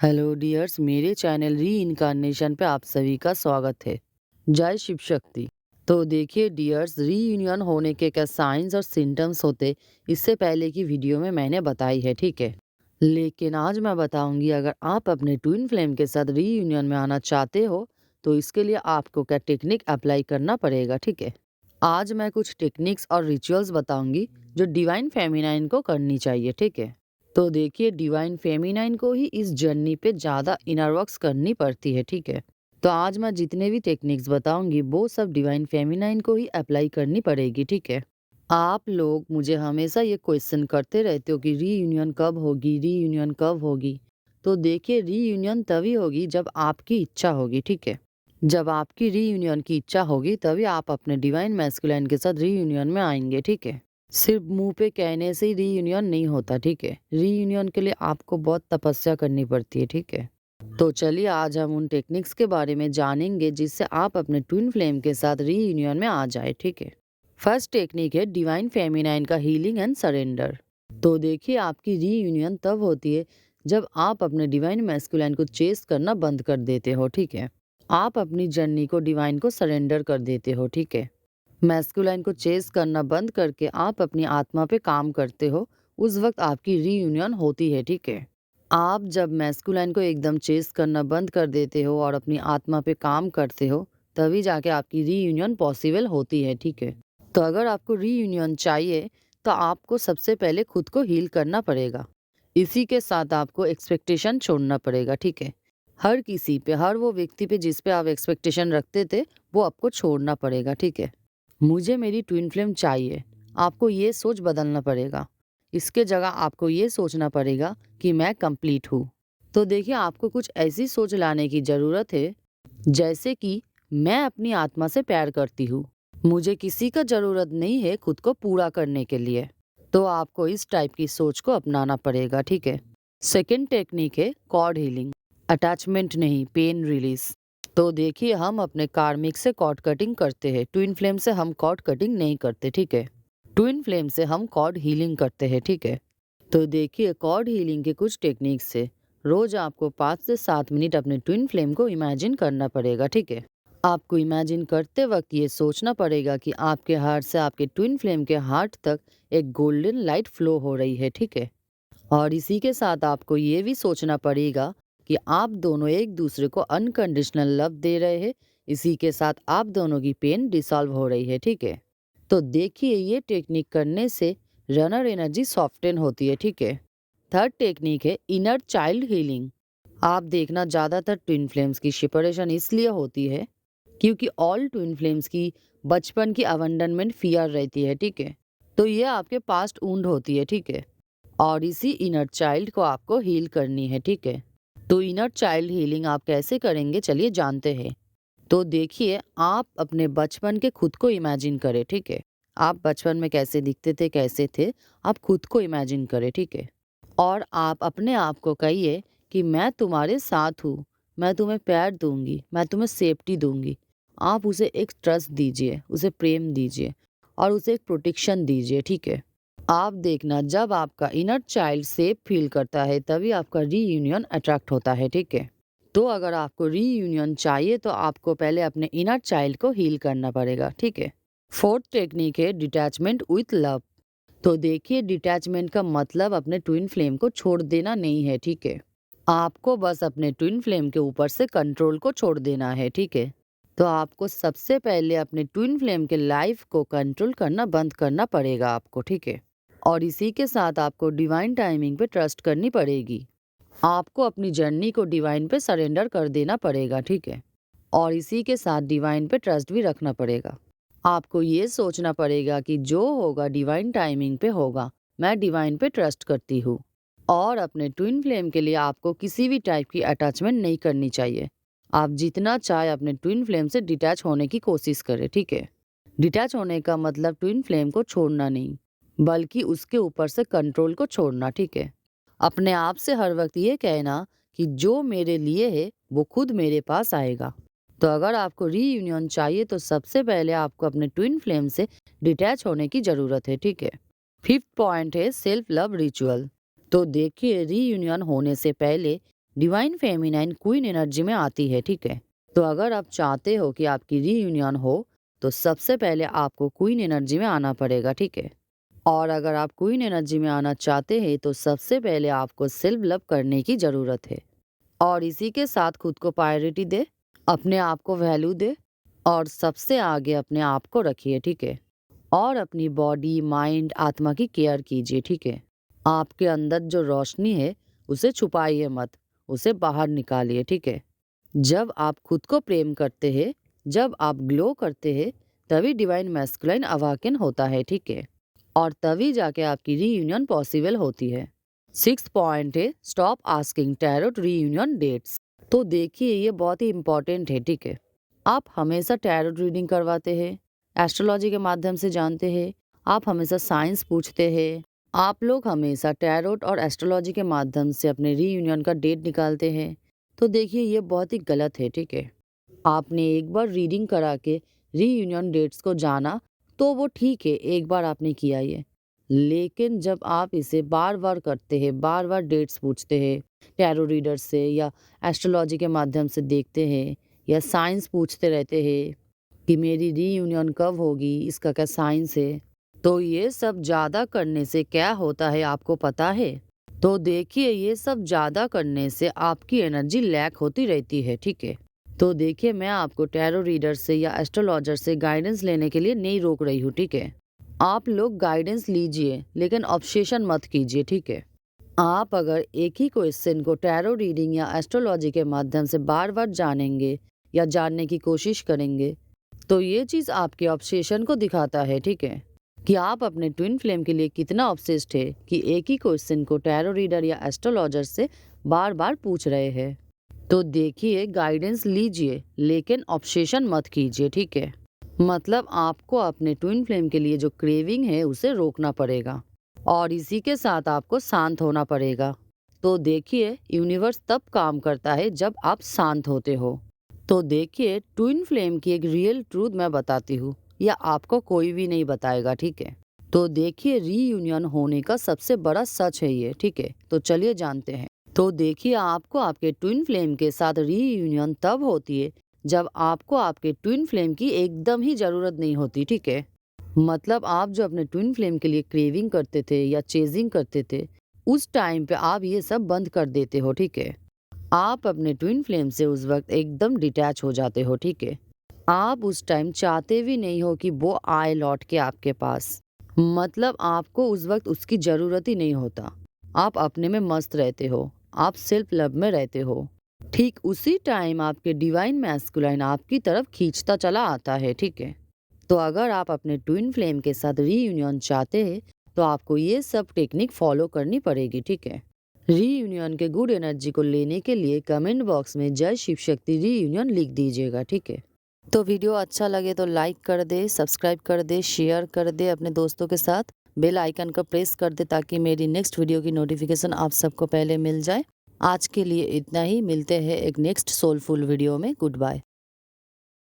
Hello dears, मेरे channel री incarnation पे आप सभी का स्वागत है। जय शिव शक्ति। तो देखिए डियर्स, रीयूनियन होने के क्या साइंस और सिम्टम्स होते, इससे पहले की वीडियो में मैंने बताई है, ठीक है। लेकिन आज मैं बताऊंगी, अगर आप अपने ट्विन फ्लेम के साथ रीयूनियन में आना चाहते हो तो इसके लिए आपको क्या टेक्निक अप्लाई करना पड़ेगा, ठीक है। आज मैं कुछ टेक्निक्स और रिचुअल्स बताऊंगी जो डिवाइन फेमिनाइन को करनी चाहिए, ठीक है। तो देखिए, डिवाइन फेमिनाइन को ही इस जर्नी पे ज़्यादा इनर वर्क्स करनी पड़ती है, ठीक है। तो आज मैं जितने भी टेक्निक्स बताऊंगी वो सब डिवाइन फेमिनाइन को ही अप्लाई करनी पड़ेगी, ठीक है। आप लोग मुझे हमेशा ये क्वेश्चन करते रहते हो कि रीयूनियन कब होगी, रीयूनियन कब होगी। तो देखिए, रीयूनियन तभी होगी जब आपकी इच्छा होगी, ठीक है। जब आपकी रीयूनियन की इच्छा होगी तभी आप अपने डिवाइन मैस्कुलाइन के साथ रीयूनियन में आएंगे, ठीक है। सिर्फ मुंह पे कहने से ही रीयूनियन नहीं होता, ठीक है। रीयूनियन के लिए आपको बहुत तपस्या करनी पड़ती है, ठीक है। तो चलिए, आज हम उन टेक्निक्स के बारे में जानेंगे जिससे आप अपने ट्विन फ्लेम के साथ रीयूनियन में आ जाए, ठीक है। फर्स्ट टेक्निक है डिवाइन फेमिनाइन का हीलिंग एंड सरेंडर। तो देखिए, आपकी रीयूनियन तब होती है जब आप अपने डिवाइन मैस्कुलाइन को चेस करना बंद कर देते हो, ठीक है। आप अपनी जर्नी को डिवाइन को सरेंडर कर देते हो, ठीक है। मैस्कुलाइन को चेस करना बंद करके आप अपनी आत्मा पे काम करते हो, उस वक्त आपकी रीयूनियन होती है, ठीक है। आप जब मैस्कुलाइन को एकदम चेस करना बंद कर देते हो और अपनी आत्मा पे काम करते हो, तभी जाके आपकी रीयूनियन पॉसिबल होती है, ठीक है। तो अगर आपको रीयूनियन चाहिए तो आपको सबसे पहले खुद को हील करना पड़ेगा। इसी के साथ आपको एक्सपेक्टेशन छोड़ना पड़ेगा, ठीक है। हर किसी पे, हर वो व्यक्ति पे जिस पे आप एक्सपेक्टेशन रखते थे, वो आपको छोड़ना पड़ेगा, ठीक है। मुझे मेरी ट्विन फ्लेम चाहिए, आपको ये सोच बदलना पड़ेगा। इसके जगह आपको ये सोचना पड़ेगा कि मैं कंप्लीट हूँ। तो देखिए, आपको कुछ ऐसी सोच लाने की ज़रूरत है जैसे कि मैं अपनी आत्मा से प्यार करती हूँ, मुझे किसी का ज़रूरत नहीं है खुद को पूरा करने के लिए। तो आपको इस टाइप की सोच को अपनाना पड़ेगा, ठीक है। सेकेंड टेक्निक है कॉर्ड हीलिंग। अटैचमेंट नहीं, पेन रिलीज। तो देखिए, हम अपने कार्मिक से कॉर्ड कटिंग करते हैं, ट्विन फ्लेम से हम कॉर्ड कटिंग नहीं करते, ठीक है। ट्विन फ्लेम से हम कॉर्ड हीलिंग करते हैं, ठीक है। तो देखिए, कॉर्ड हीलिंग के कुछ टेक्निक्स से रोज आपको 5 से 7 मिनट अपने ट्विन फ्लेम को इमेजिन करना पड़ेगा, ठीक है। आपको इमेजिन करते वक्त ये सोचना पड़ेगा कि आपके हार्ट से आपके ट्विन फ्लेम के हार्ट तक एक गोल्डन लाइट फ्लो हो रही है, ठीक है। और इसी के साथ आपको ये भी सोचना पड़ेगा कि आप दोनों एक दूसरे को अनकंडीशनल लव दे रहे हैं। इसी के साथ आप दोनों की पेन डिसॉल्व हो रही है, ठीक है। तो देखिए, ये टेक्निक करने से रनर एनर्जी सॉफ्टन होती है, ठीक है। थर्ड टेक्निक है इनर चाइल्ड हीलिंग। आप देखना, ज़्यादातर ट्विन फ्लेम्स की सेपरेशन इसलिए होती है क्योंकि ऑल ट्विन फ्लेम्स की बचपन की अबंडनमेंट फियर रहती है, ठीक है। तो ये आपके पास्ट वुंड होती है, ठीक है। और इसी इनर चाइल्ड को आपको हील करनी है, ठीक है। तो इनर चाइल्ड हीलिंग आप कैसे करेंगे, चलिए जानते हैं। तो देखिए, आप अपने बचपन के खुद को इमेजिन करें, ठीक है। आप बचपन में कैसे दिखते थे, कैसे थे, आप खुद को इमेजिन करें, ठीक है। और आप अपने आप को कहिए कि मैं तुम्हारे साथ हूँ, मैं तुम्हें प्यार दूंगी, मैं तुम्हें सेफ्टी दूंगी। आप उसे एक ट्रस्ट दीजिए, उसे प्रेम दीजिए और उसे एक प्रोटेक्शन दीजिए, ठीक है। आप देखना, जब आपका इनर चाइल्ड सेफ फील करता है तभी आपका रीयूनियन अट्रैक्ट होता है, ठीक है। तो अगर आपको रीयूनियन चाहिए तो आपको पहले अपने इनर चाइल्ड को हील करना पड़ेगा, ठीक है। फोर्थ टेक्निक है डिटैचमेंट विथ लव। तो देखिए, डिटैचमेंट का मतलब अपने ट्विन फ्लेम को छोड़ देना नहीं है, ठीक है। आपको बस अपने ट्विन फ्लेम के ऊपर से कंट्रोल को छोड़ देना है, ठीक है। तो आपको सबसे पहले अपने ट्विन फ्लेम के लाइफ को कंट्रोल करना बंद करना पड़ेगा आपको, ठीक है। और इसी के साथ आपको डिवाइन टाइमिंग पे ट्रस्ट करनी पड़ेगी। आपको अपनी जर्नी को डिवाइन पे सरेंडर कर देना पड़ेगा, ठीक है। और इसी के साथ डिवाइन पे ट्रस्ट भी रखना पड़ेगा। आपको ये सोचना पड़ेगा कि जो होगा डिवाइन टाइमिंग पे होगा, मैं डिवाइन पे ट्रस्ट करती हूँ। और अपने ट्विन फ्लेम के लिए आपको किसी भी टाइप की अटैचमेंट नहीं करनी चाहिए। आप जितना चाहे अपने ट्विन फ्लेम से डिटैच होने की कोशिश करें, ठीक है। डिटैच होने का मतलब ट्विन फ्लेम को छोड़ना नहीं, बल्कि उसके ऊपर से कंट्रोल को छोड़ना, ठीक है। अपने आप से हर वक्त ये कहना कि जो मेरे लिए है वो खुद मेरे पास आएगा। तो अगर आपको रीयूनियन चाहिए तो सबसे पहले आपको अपने ट्विन फ्लेम से डिटैच होने की ज़रूरत है, ठीक है। फिफ्थ पॉइंट है सेल्फ लव रिचुअल। तो देखिए, रीयूनियन होने से पहले डिवाइन फेमिनाइन क्वीन एनर्जी में आती है, ठीक है। तो अगर आप चाहते हो कि आपकी रीयूनियन हो तो सबसे पहले आपको क्वीन एनर्जी में आना पड़ेगा, ठीक है। और अगर आप क्वीन एनर्जी में आना चाहते हैं तो सबसे पहले आपको सेल्फ लव करने की ज़रूरत है और इसी के साथ खुद को प्रायोरिटी दे, अपने आप को वैल्यू दे और सबसे आगे अपने आप को रखिए, ठीक है। और अपनी बॉडी, माइंड, आत्मा की केयर कीजिए, ठीक है। आपके अंदर जो रोशनी है उसे छुपाइए मत, उसे बाहर निकालिए, ठीक है। जब आप खुद को प्रेम करते हैं, जब आप ग्लो करते हैं, तभी डिवाइन मैस्कुलाइन अवाकन होता है, ठीक है। और तभी जाके आपकी रीयूनियन पॉसिबल होती है। 6 पॉइंट है, stop asking tarot reunion dates. तो देखिए ये बहुत ही इंपॉर्टेंट है, ठीक है। आप हमेशा टैरोट रीडिंग करवाते हैं, एस्ट्रोलॉजी के माध्यम से जानते हैं, आप हमेशा साइंस पूछते हैं, आप लोग हमेशा टैरोट और एस्ट्रोलॉजी के माध्यम से अपने रीयूनियन का डेट निकालते हैं। तो देखिए ये बहुत ही गलत है, ठीक है। आपने एक बार रीडिंग करा के रीयूनियन डेट्स को जाना तो वो ठीक है, एक बार आपने किया ये। लेकिन जब आप इसे बार बार करते हैं, बार बार डेट्स पूछते हैं टैरो रीडर से या एस्ट्रोलॉजी के माध्यम से देखते हैं या साइंस पूछते रहते हैं कि मेरी रीयूनियन कब होगी, इसका क्या साइंस है, तो ये सब ज़्यादा करने से क्या होता है आपको पता है? तो देखिए ये सब ज़्यादा करने से आपकी एनर्जी लैक होती रहती है, ठीक है। तो देखिए मैं आपको टैरो रीडर से या एस्ट्रोलॉजर से गाइडेंस लेने के लिए नहीं रोक रही हूँ, ठीक है। आप लोग गाइडेंस लीजिए लेकिन ऑब्सेशन मत कीजिए, ठीक है। आप अगर एक ही क्वेश्चन को टैरो रीडिंग या एस्ट्रोलॉजी के माध्यम से बार बार जानेंगे या जानने की कोशिश करेंगे तो ये चीज़ आपके ऑब्सेशन को दिखाता है, ठीक है, कि आप अपने ट्विन फ्लेम के लिए कितना ऑब्सेस्ड है कि एक ही क्वेश्चन को टैरो रीडर या एस्ट्रोलॉजर से बार बार पूछ रहे हैं। तो देखिए गाइडेंस लीजिए लेकिन ऑब्सेशन मत कीजिए, ठीक है। मतलब आपको अपने ट्विन फ्लेम के लिए जो क्रेविंग है उसे रोकना पड़ेगा और इसी के साथ आपको शांत होना पड़ेगा। तो देखिए यूनिवर्स तब काम करता है जब आप शांत होते हो। तो देखिए ट्विन फ्लेम की एक रियल ट्रूथ मैं बताती हूँ, या आपको कोई भी नहीं बताएगा, ठीक है। तो देखिए रीयूनियन होने का सबसे बड़ा सच है ये, ठीक है। तो चलिए जानते हैं। तो देखिए आपको आपके ट्विन फ्लेम के साथ रीयूनियन तब होती है जब आपको आपके ट्विन फ्लेम की एकदम ही ज़रूरत नहीं होती, ठीक है। मतलब आप जो अपने ट्विन फ्लेम के लिए क्रेविंग करते थे या चेजिंग करते थे उस टाइम पे आप ये सब बंद कर देते हो, ठीक है। आप अपने ट्विन फ्लेम से उस वक्त एकदम डिटैच हो जाते हो, ठीक है। आप उस टाइम चाहते भी नहीं हो कि वो आए लौट के आपके पास। मतलब आपको उस वक्त उसकी ज़रूरत ही नहीं होता। आप अपने में मस्त रहते हो, आप सेल्फ लव में रहते हो। ठीक उसी टाइम आपके डिवाइन मैस्कुलाइन आपकी तरफ खींचता चला आता है, ठीक है। तो अगर आप अपने ट्विन फ्लेम के साथ रीयूनियन चाहते हैं तो आपको ये सब टेक्निक फॉलो करनी पड़ेगी, ठीक है। रीयूनियन के गुड एनर्जी को लेने के लिए कमेंट बॉक्स में जय शिव शक्ति रीयूनियन लिख दीजिएगा, ठीक है। तो वीडियो अच्छा लगे तो लाइक कर दे, सब्सक्राइब कर दे, शेयर कर दे अपने दोस्तों के साथ, बेल आइकन का प्रेस कर दे ताकि मेरी नेक्स्ट वीडियो की नोटिफिकेशन आप सबको पहले मिल जाए। आज के लिए इतना ही, मिलते हैं एक नेक्स्ट सोलफुल वीडियो में। Good bye.